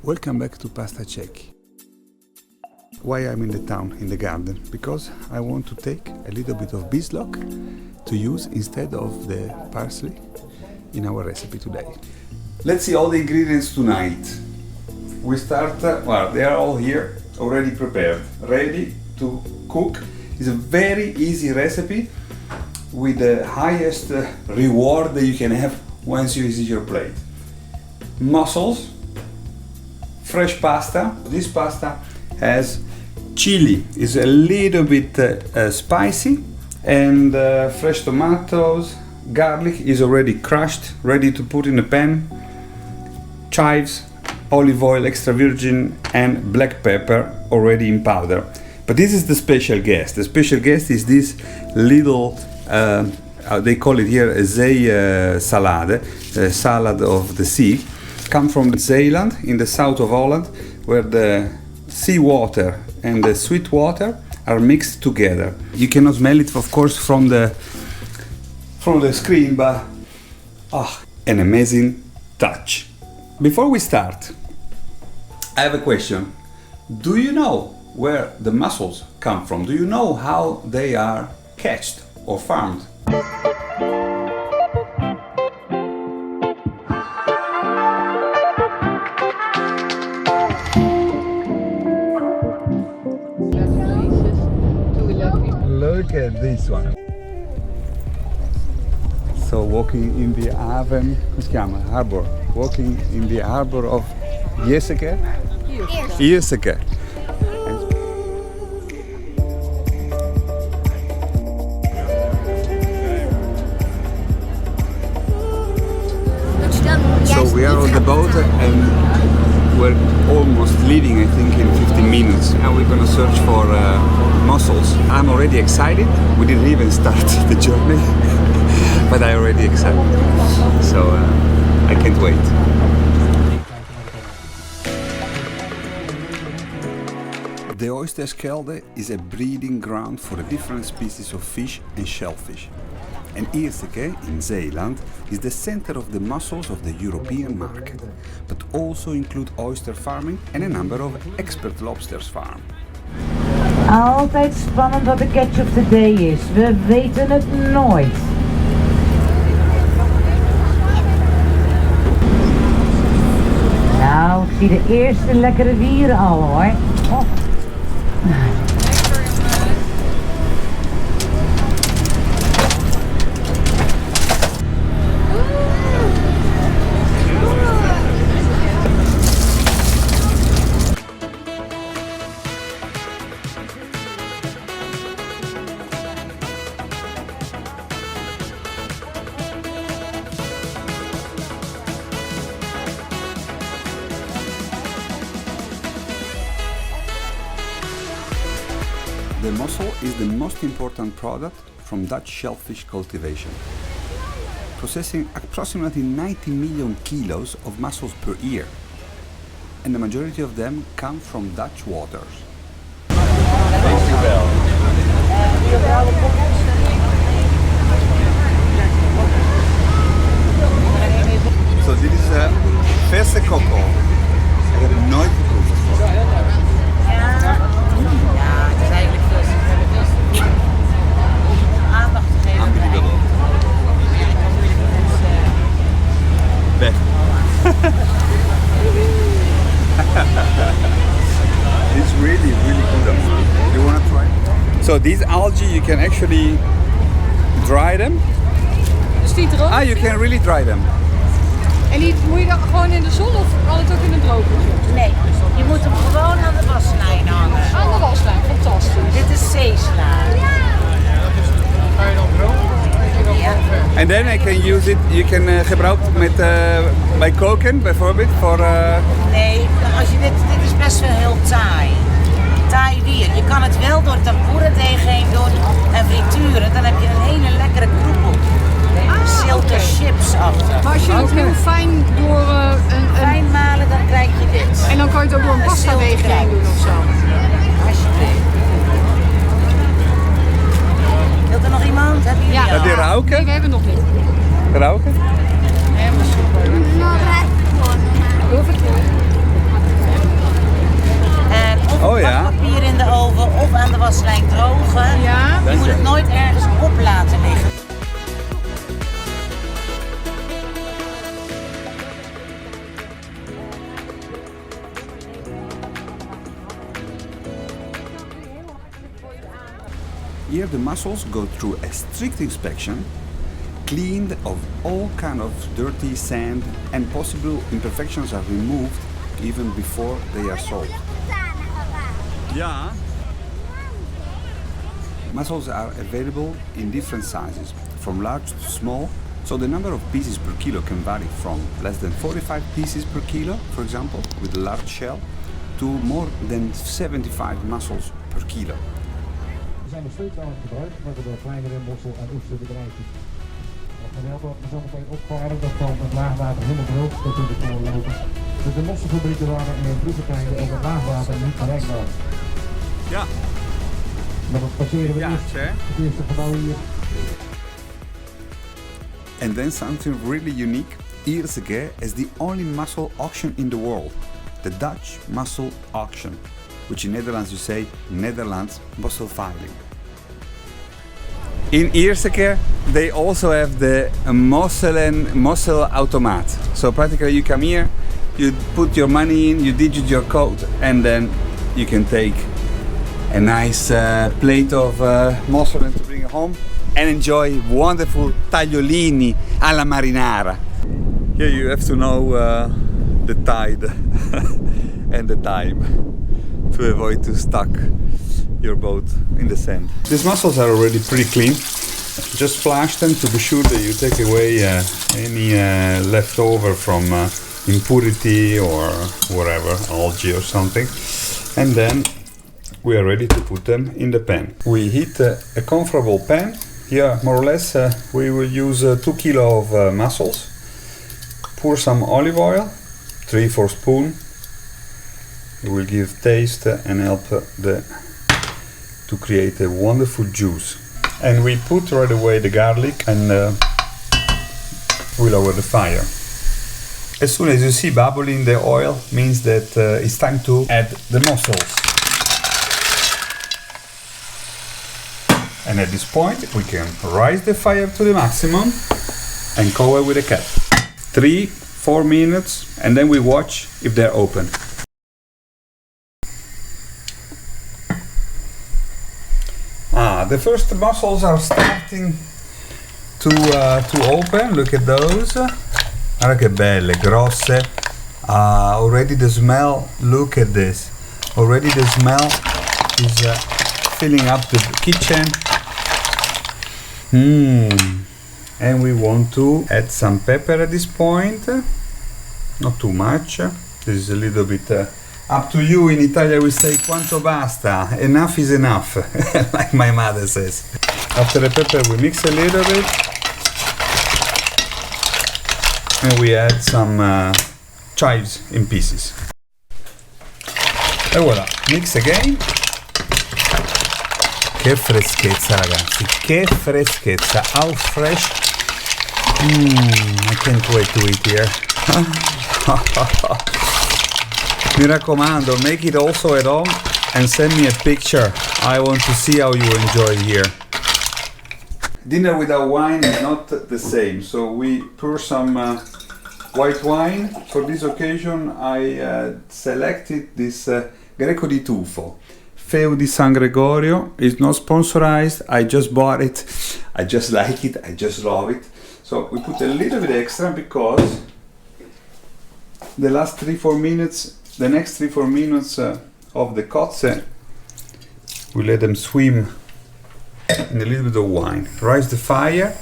Welcome back to Pasta Cecchi. Why I'm in the town, in the garden? Because I want to take a little bit of bislok to use instead of the parsley in our recipe today. Let's see all the ingredients tonight. We start, well, they are all here, already prepared, ready to cook. It's a very easy recipe with the highest reward that you can have once you visit your plate. Mussels, fresh pasta. This pasta has chili, is a little bit spicy, and fresh tomatoes, garlic is already crushed, ready to put in a pan, chives, olive oil extra virgin, and black pepper already in powder. But this is the special guest. The special guest is this little, they call it here a zeesalade, salad of the sea. Come from Zeeland in the south of Holland, where the seawater and the sweet water are mixed together. You cannot smell it, of course, from the screen, but an amazing touch. Before we start, I have a question. Do you know where the mussels come from? Do you know how they are catched or farmed? Look at this one. So walking in the haven, come si chiama? Harbor. Walking in the harbor of Yerseke. Yerseke. So we are on the boat and we're almost leaving, I think, in 15 minutes. Now we're gonna search for mussels. I'm already excited. We didn't even start the journey, but I'm already excited. So I can't wait. The Oosterschelde is a breeding ground for the different species of fish and shellfish. And Yerseke, in Zeeland, is the center of the mussels of the European market, but also include oyster farming and a number of expert lobsters farm. Altijd spannend wat de catch of the day is. We weten het nooit. Nou, ik zie de eerste lekkere wieren al hoor. Oh. The mussel is the most important product from Dutch shellfish cultivation, processing approximately 90 million kilos of mussels per year, and the majority of them come from Dutch waters. So dit is verse coco. Ik heb het nooit geproefd. Ja, het is eigenlijk aandacht te geven. Unbelievable. Weg. It's really good. You want to try? So these algae, you can actually dry them. Dus die droog? You can really dry them. En die moet je dan gewoon in de zon of kan het ook in een drogertje? Nee, je moet hem gewoon aan de waslijn hangen. Aan de waslijn, fantastisch. Dit is zeesla. Ga je dan droog? Ja. And then I can use it, you can gebruik met bij koken bijvoorbeeld voor... Nee, als je dit is best wel heel taai. Taai wier. Je kan het wel door tempura-deeg heen doen en frituren. Dan heb je een hele lekkere kroepel. Silke chips achter. Maar als je het heel fijn door Fijn malen, dan krijg je dit. En dan kan je het ook door een pasta deeg heen doen of zo. Alsjeblieft. Wilt er nog iemand? Heb je Ja. Heb je rauken? Nee, we hebben nog niet. Rauken? Helemaal super. Heel veel. waslijn drogen. Ja. Je moet het nooit ergens op laten liggen. Here the mussels go through a strict inspection, cleaned of all kind of dirty sand, and possible imperfections are removed even before they are sold. Yeah. Mussels are available in different sizes, from large to small, so the number of pieces per kilo can vary from less than 45 pieces per kilo, for example, with a large shell, to more than 75 mussels per kilo. We zijn nog steeds aan het gebruiken, maar door kleinere mossel- en oesterbedrijfjes. Wat geweld wordt we zo meteen opvaren, dat kan met laagwater helemaal droog natuurlijk gewoon lopen. Dus de mosselfabrieken waren in vroege tijden ook met laagwater niet bereikbaar. Ja. Maar dat passeren we Ja, eerst sure. het eerste gebouw hier. And then something really unique, Yerseke is the only mussel auction in the world, the Dutch Mussel Auction, which in Netherlands you say Nederlands Mosselveiling. In Yerseke they also have the Mussel automaat. So practically you come here, you put your money in, you digit your code, and then you can take a nice plate of mussel to bring it home and enjoy wonderful tagliolini alla marinara. Here you have to know the tide and the time to avoid to stuck your boat in the sand. These mussels are already pretty clean. Just flash them to be sure that you take away any leftover from impurity or whatever, algae or something. And then we are ready to put them in the pan. We heat a comfortable pan. Here, more or less, we will use 2 kilo of mussels. Pour some olive oil, 3-4 spoons. It will give taste and help to create a wonderful juice. And we put right away the garlic and we lower the fire. As soon as you see bubbling the oil, means that it's time to add the mussels. And at this point we can raise the fire to the maximum and cover with a cap. 3-4 minutes and then we watch if they're open. The first mussels are starting to open. Look at those. Guarda che belle, grosse. Already the smell, look at this. Already the smell is filling up the kitchen. And we want to add some pepper at this point. Not too much. This is a little bit up to you. In Italia we say quanto basta. Enough is enough, like my mother says. After the pepper we mix a little bit. And we add some chives in pieces. E voilà, mix again. Che freschezza ragazzi, che freschezza. How fresh. I can't wait to eat here. Mi raccomando, make it also at home and send me a picture. I want to see how you enjoy here. Dinner without wine is not the same, so we pour some white wine. For this occasion I selected this Greco di Tufo. Feu di San Gregorio. It's not sponsorized, I just bought it. I just like it, I just love it. So we put a little bit extra because the last 3-4 minutes, the next 3-4 minutes of the kotze, we let them swim in a little bit of wine. Raise the fire.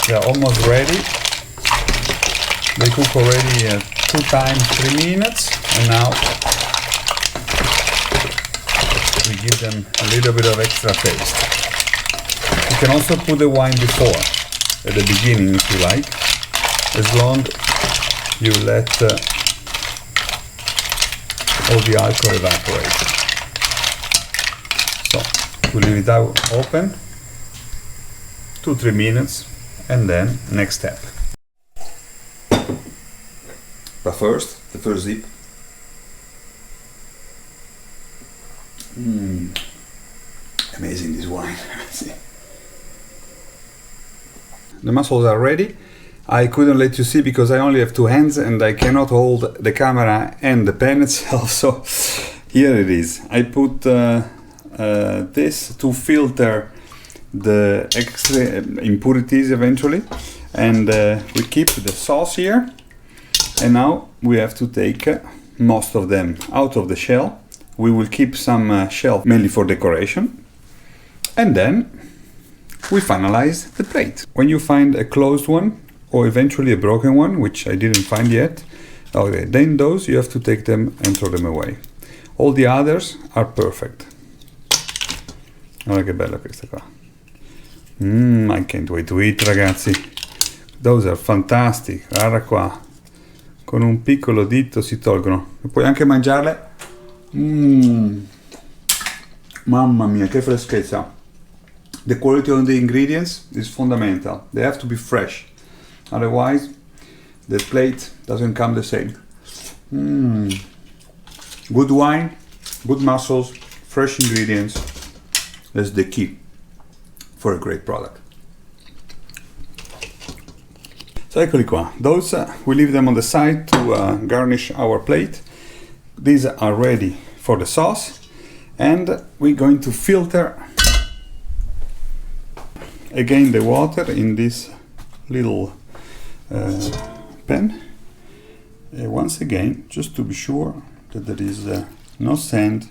They are almost ready. They cook already 2 times 3 minutes, and now we give them a little bit of extra taste. You can also put the wine before, at the beginning if you like, as long you let all the alcohol evaporate. So we leave it out open 2-3 minutes, and then next step. But first, the first zip. Amazing, this wine. See. The mussels are ready. I couldn't let you see because I only have two hands and I cannot hold the camera and the pen itself, so here it is. I put this to filter the extra impurities eventually, and we keep the sauce here, and now we have to take most of them out of the shell. We will keep some shell mainly for decoration, and then we finalize the plate. When you find a closed one or eventually a broken one, which I didn't find yet, okay, then those you have to take them and throw them away. All the others are perfect. Guarda che bella questa qua. I can't wait to eat, ragazzi. Those are fantastic. Guarda qua. Con un piccolo dito si tolgono. E puoi anche mangiarle. Mamma mia, che freschezza. The quality of the ingredients is fundamental. They have to be fresh. Otherwise, the plate doesn't come the same. Good wine, good mussels, fresh ingredients. That's the key for a great product. So eccoli qua. Those we leave them on the side to garnish our plate. These are ready for the sauce, and we're going to filter again the water in this little pan. Once again, just to be sure that there is no sand,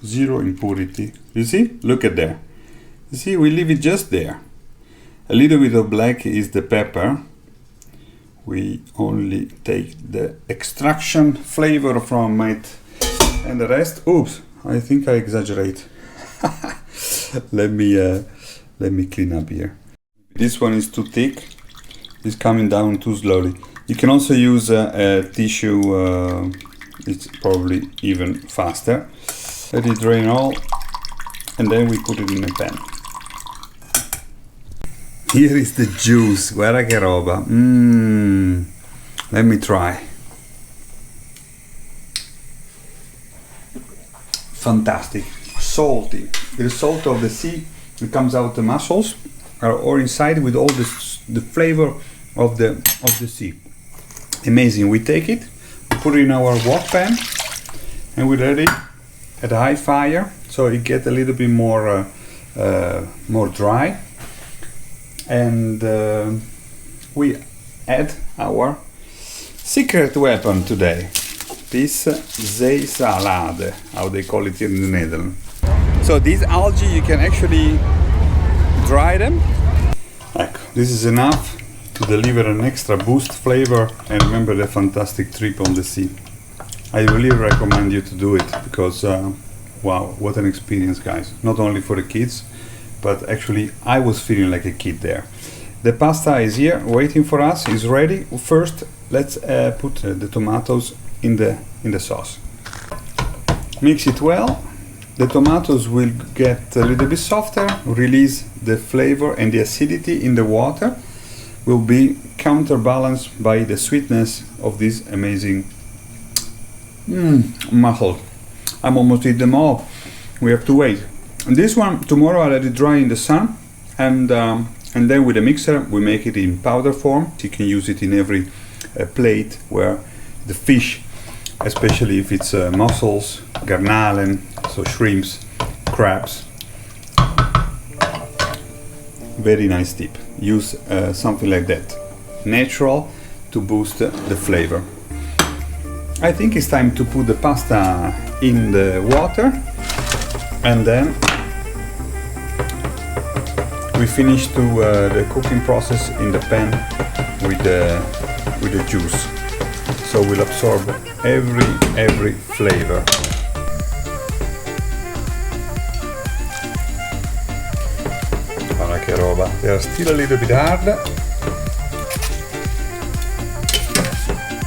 zero impurity. You see? Look at there. You see, we leave it just there. A little bit of black is the pepper. We only take the extraction flavor from it, and the rest, oops, I think I exaggerate. Let me clean up here. This one is too thick. It's coming down too slowly. You can also use a tissue. It's probably even faster. Let it drain all, and then we put it in a pan. Here is the juice. Guarda che roba. Let me try. Fantastic. Salty. The salt of the sea. It comes out the mussels or inside with all the flavor of the sea. Amazing. We take it, we put it in our wok pan, and we let it at a high fire so it gets a little bit more dry, and we add our secret weapon today, this Zeelenad, how they call it here in the Netherlands. So these algae, you can actually dry them. This is enough to deliver an extra boost flavor and remember the fantastic trip on the sea. I really recommend you to do it because wow, what an experience, guys. Not only for the kids, but actually I was feeling like a kid there. The pasta is here waiting for us, is ready. First, let's put the tomatoes in the sauce. Mix it well. The tomatoes will get a little bit softer, release the flavor, and the acidity in the water will be counterbalanced by the sweetness of this amazing mussel. I'm almost eat them all. We have to wait. And this one, tomorrow I let it dry in the sun, and then with a mixer we make it in powder form. You can use it in every plate where the fish, especially if it's mussels, garnalen, so shrimps, crabs. Very nice tip. Use something like that, natural, to boost the flavor. I think it's time to put the pasta in the water, and then we finish the cooking process in the pan with the juice. So we'll absorb every flavor. Guarda che roba. They are still a little bit hard.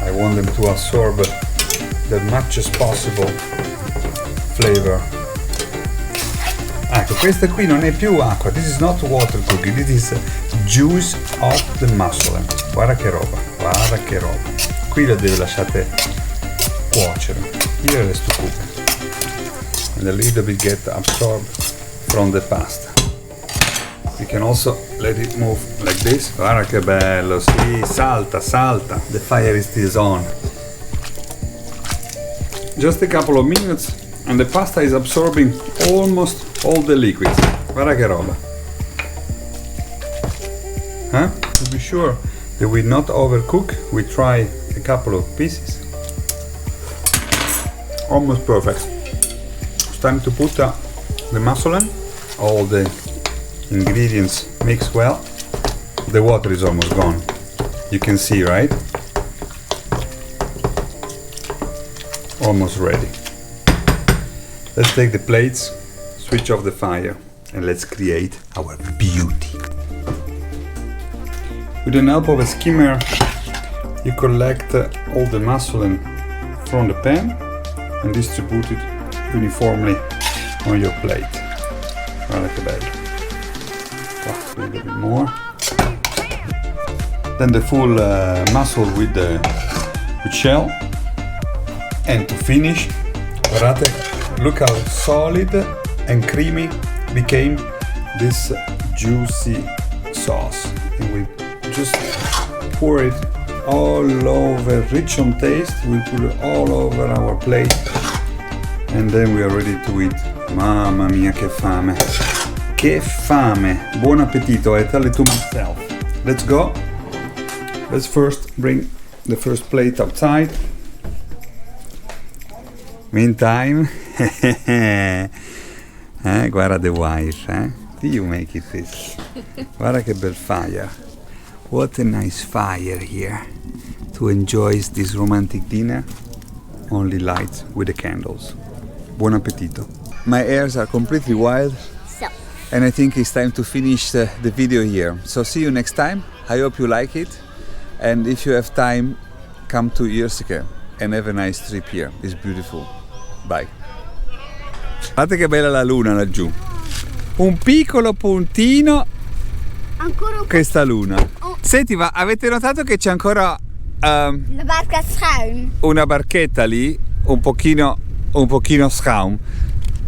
I want them to absorb as much as possible flavor. Ecco, questa qui non è più acqua. This is not water cooking. This is juice of the mussel. Guarda che roba. Guarda che roba. Qui la deve lasciare cuocere. Here it has to cook. and a little bit get absorbed from the pasta. We can also let it move like this. Guarda che bello, sì, salta, salta. The fire is still on. Just a couple of minutes and the pasta is absorbing almost all the liquids. Guarda che roba. Huh? To be sure that we not overcook, we try a couple of pieces. Almost perfect. It's time to put the mussel in. All the ingredients mix well. The water is almost gone. You can see, right? Almost ready. Let's take the plates, switch off the fire, and let's create our beauty. With the help of a skimmer, you collect all the mussel from the pan and distribute it uniformly on your plate. Guarda che bello. A little bit more. Then the full mussel with shell. And to finish, guardate, look how solid and creamy became this juicy sauce. And we just pour it all over, rich on taste. We put it all over our plate. And then we are ready to eat. Mamma mia, che fame! Che fame! Buon appetito, I tell it to myself. Let's go. Let's first bring the first plate outside. Meantime, guarda the wife, Do you make it this? Guarda che bel fire. What a nice fire here to enjoy this romantic dinner. Only light with the candles. Buon appetito. My ears are completely wild. And I think it's time to finish the video here. So see you next time. I hope you like it. And if you have time, come to Yerseke and have a nice trip here. It's beautiful. Bye. Guardate che bella la luna laggiù. Un piccolo puntino. Ancora un questa luna. Senti, ma avete notato che c'è ancora una barca schuin? una barchetta lì, un pochino schaum.